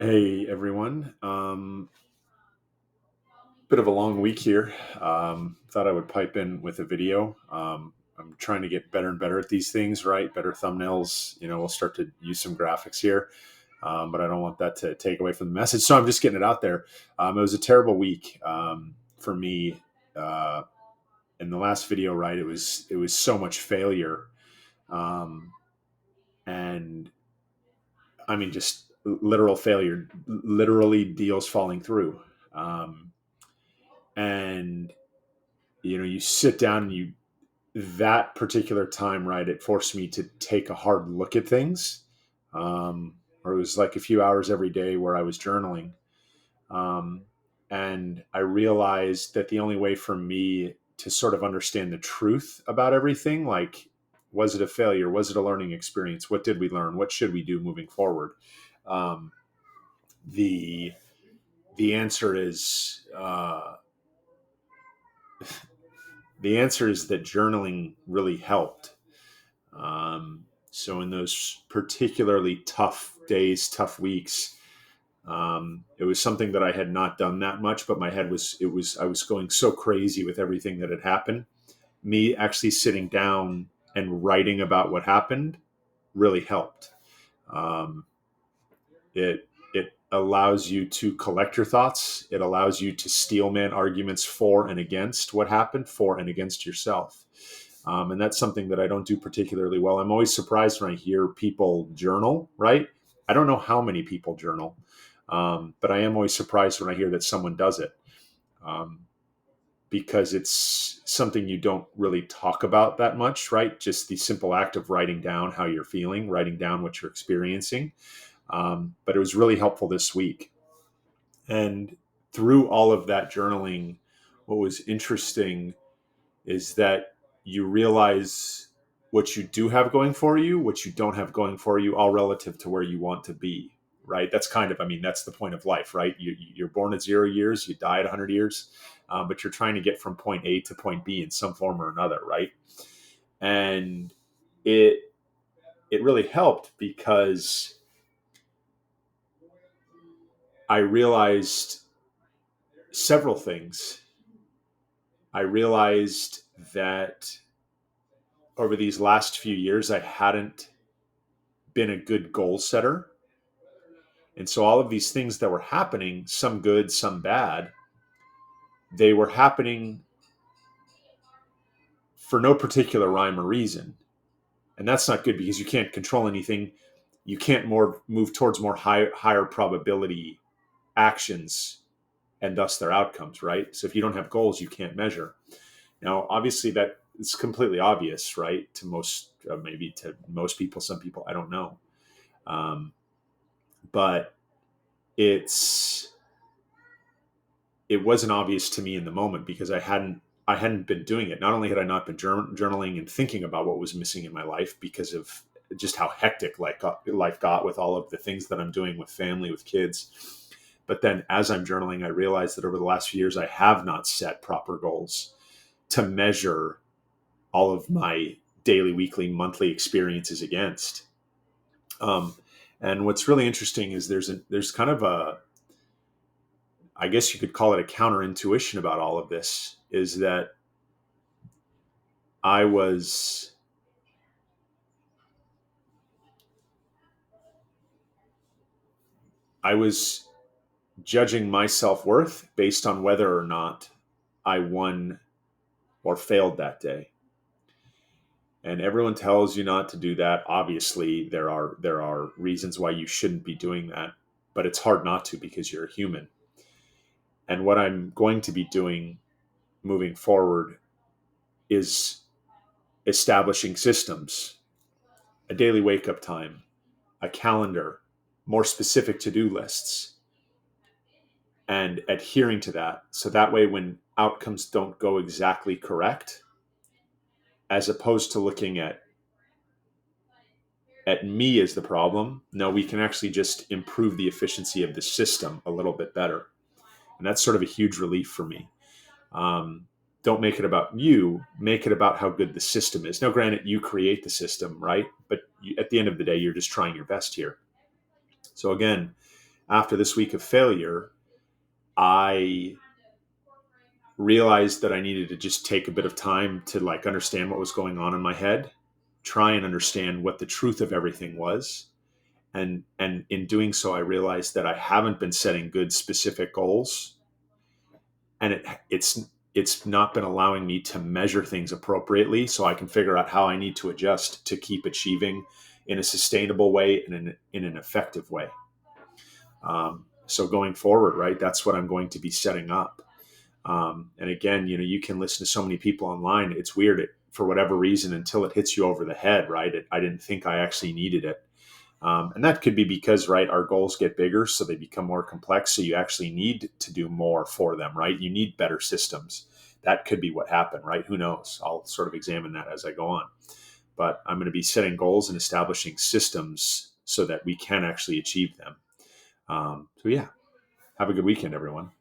Hey everyone. Bit of a long week here. Thought I would pipe in with a video. I'm trying to get better and better at these things, right? Better thumbnails. We'll start to use some graphics here, but I don't want that to take away from the message. So I'm just getting it out there. It was a terrible week for me. Uh, in the last video, right? It was so much failure, um, and I mean just literal failure, literally deals falling through. Um, and you sit down and you that particular time, right, it forced me to take a hard look at things. Or it was like a few hours every day where I was journaling. um, and I realized that the only way for me to sort of understand the truth about everything, like, was it a failure, was it a learning experience, what did we learn, what should we do moving forward, um, the the answer is that journaling really helped. So in those particularly tough days, tough weeks, it was something that I had not done that much, but my head I was going so crazy with everything that had happened. Me actually sitting down and writing about what happened really helped. Um, it allows you to collect your thoughts. It allows you to steelman arguments for and against what happened, for and against yourself. And that's something that I don't do particularly well. I'm always surprised when I hear people journal, right? I don't know how many people journal, but I am always surprised when I hear that someone does it, um, because it's something you don't really talk about that much, right? Just the simple act of writing down how you're feeling, writing down what you're experiencing. But it was really helpful this week. And through all of that journaling, what was interesting is that you realize what you do have going for you, what you don't have going for you, all relative to where you want to be, right? That's kind of, I mean, that's the point of life, right? You're born at 0 years, you die at 100 years, but you're trying to get from point A to point B in some form or another, right? And it it really helped because I realized several things. I realized that over these last few years, I hadn't been a good goal setter. And so all of these things that were happening, some good, some bad, they were happening for no particular rhyme or reason. And that's not good because you can't control anything. You can't move towards higher probability actions and thus their outcomes, right? So if you don't have goals, you can't measure. Now, obviously, that is completely obvious, right? To most, maybe to most people, some people, I don't know. Um, but it's it wasn't obvious to me in the moment because I hadn't been doing it. Not only had I not been journaling and thinking about what was missing in my life because of just how hectic life got with all of the things that I'm doing with family, with kids. But then as I'm journaling, I realized that over the last few years, I have not set proper goals to measure all of my daily, weekly, monthly experiences against. Um, and what's really interesting is there's kind of a, I guess you could call it a counter intuition about all of this, is that I was I was judging my self-worth based on whether or not I won or failed that day. And everyone tells you not to do that. Obviously, there are reasons why you shouldn't be doing that, but it's hard not to because you're a human. And what I'm going to be doing moving forward is establishing systems, a daily wake up time, a calendar, more specific to do lists, and adhering to that. So that way, when outcomes don't go exactly correct, as opposed to looking at me as the problem, no, we can actually just improve the efficiency of the system a little bit better. And that's sort of a huge relief for me. Um, don't make it about you, make it about how good the system is. Now, granted, you create the system, right? But at the end of the day, you're just trying your best here. So again, after this week of failure, I realized that I needed to just take a bit of time to like understand what was going on in my head, try and understand what the truth of everything was. And in doing so, I realized that I haven't been setting good specific goals, and it's not been allowing me to measure things appropriately so I can figure out how I need to adjust to keep achieving in a sustainable way and in an effective way. So going forward, right, that's what I'm going to be setting up. And again, you can listen to so many people online. It's weird, for whatever reason, until it hits you over the head, right? I didn't think I actually needed it. And that could be because, right, our goals get bigger, so they become more complex. So you actually need to do more for them, right? You need better systems. That could be what happened, right? Who knows? I'll sort of examine that as I go on. But I'm going to be setting goals and establishing systems so that we can actually achieve them. So yeah, have a good weekend, everyone.